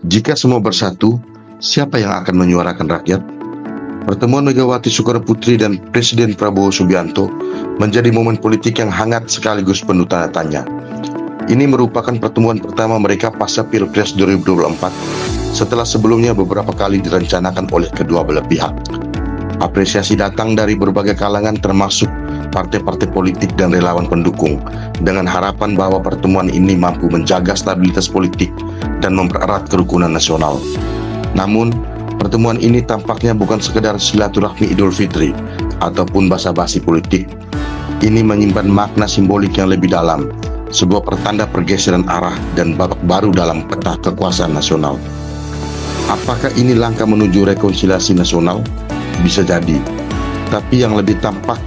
Jika semua bersatu, siapa yang akan menyuarakan rakyat? Pertemuan Megawati Soekarnoputri dan Presiden Prabowo Subianto menjadi momen politik yang hangat sekaligus penuh tanda tanya. Ini merupakan pertemuan pertama mereka pasca Pilpres 2024, setelah sebelumnya beberapa kali direncanakan oleh kedua belah pihak. Apresiasi datang dari berbagai kalangan termasuk partai-partai politik dan relawan pendukung, dengan harapan bahwa pertemuan ini mampu menjaga stabilitas politik dan mempererat kerukunan nasional. Namun, pertemuan ini tampaknya bukan sekedar silaturahmi Idul Fitri ataupun basa-basi politik. Ini menyimpan makna simbolik yang lebih dalam, sebuah pertanda pergeseran arah dan babak baru dalam peta kekuasaan nasional. Apakah ini langkah menuju rekonsiliasi nasional? Bisa jadi. Tapi yang lebih tampak,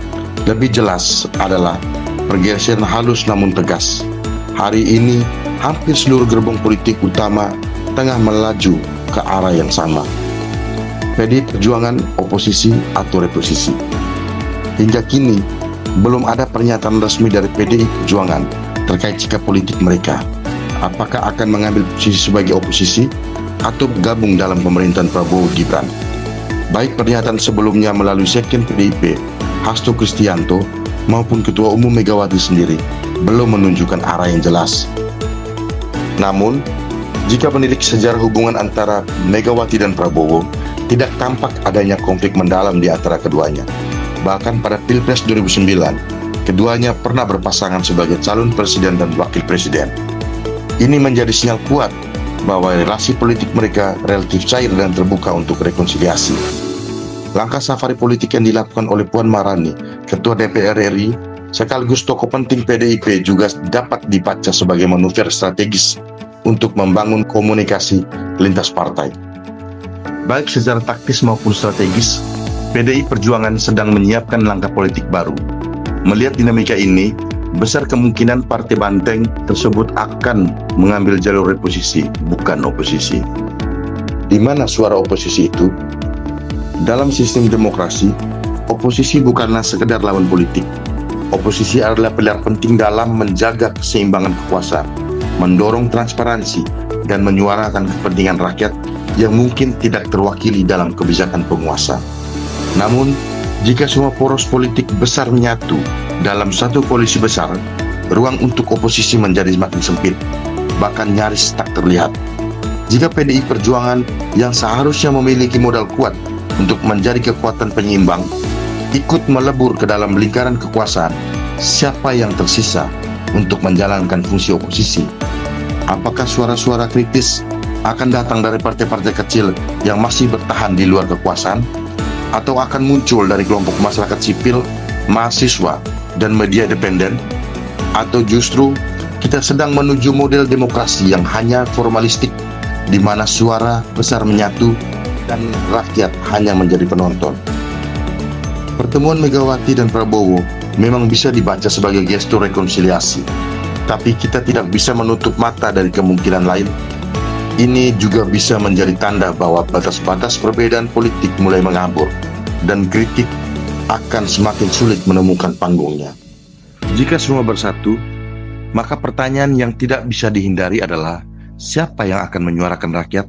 lebih jelas adalah pergeseran halus namun tegas. Hari ini, hampir seluruh gerbong politik utama tengah melaju ke arah yang sama. PDI Perjuangan, oposisi atau reposisi. Hingga kini, belum ada pernyataan resmi dari PDI Perjuangan terkait sikap politik mereka. Apakah akan mengambil posisi sebagai oposisi atau gabung dalam pemerintahan Prabowo Gibran? Baik pernyataan sebelumnya melalui Sekjen PDIP, Hasto Kristianto, maupun Ketua Umum Megawati sendiri belum menunjukkan arah yang jelas. Namun, jika menilik sejarah hubungan antara Megawati dan Prabowo, tidak tampak adanya konflik mendalam di antara keduanya. Bahkan pada Pilpres 2009, keduanya pernah berpasangan sebagai calon presiden dan wakil presiden. Ini menjadi sinyal kuat bahwa relasi politik mereka relatif cair dan terbuka untuk rekonsiliasi. Langkah safari politik yang dilakukan oleh Puan Maharani, Ketua DPR RI, sekaligus tokoh penting PDIP juga dapat dibaca sebagai manuver strategis untuk membangun komunikasi lintas partai. Baik secara taktis maupun strategis, PDI Perjuangan sedang menyiapkan langkah politik baru. Melihat dinamika ini, besar kemungkinan Partai Banteng tersebut akan mengambil jalur reposisi, bukan oposisi. Di mana suara oposisi itu? Dalam sistem demokrasi, oposisi bukanlah sekedar lawan politik. Oposisi adalah pilar penting dalam menjaga keseimbangan kekuasaan, mendorong transparansi, dan menyuarakan kepentingan rakyat yang mungkin tidak terwakili dalam kebijakan penguasa. Namun, jika semua poros politik besar menyatu dalam satu koalisi besar, ruang untuk oposisi menjadi semakin sempit, bahkan nyaris tak terlihat. Jika PDI Perjuangan yang seharusnya memiliki modal kuat untuk menjadi kekuatan penyeimbang, ikut melebur ke dalam lingkaran kekuasaan, siapa yang tersisa untuk menjalankan fungsi oposisi? Apakah suara-suara kritis akan datang dari partai-partai kecil yang masih bertahan di luar kekuasaan? Atau akan muncul dari kelompok masyarakat sipil, mahasiswa, dan media independen? Atau justru kita sedang menuju model demokrasi yang hanya formalistik, di mana suara besar menyatu dan rakyat hanya menjadi penonton? Pertemuan Megawati dan Prabowo memang bisa dibaca sebagai gestur rekonsiliasi, tapi kita tidak bisa menutup mata dari kemungkinan lain. Ini juga bisa menjadi tanda bahwa batas-batas perbedaan politik mulai mengabur, dan kritik akan semakin sulit menemukan panggungnya. Jika semua bersatu, maka pertanyaan yang tidak bisa dihindari adalah siapa yang akan menyuarakan rakyat?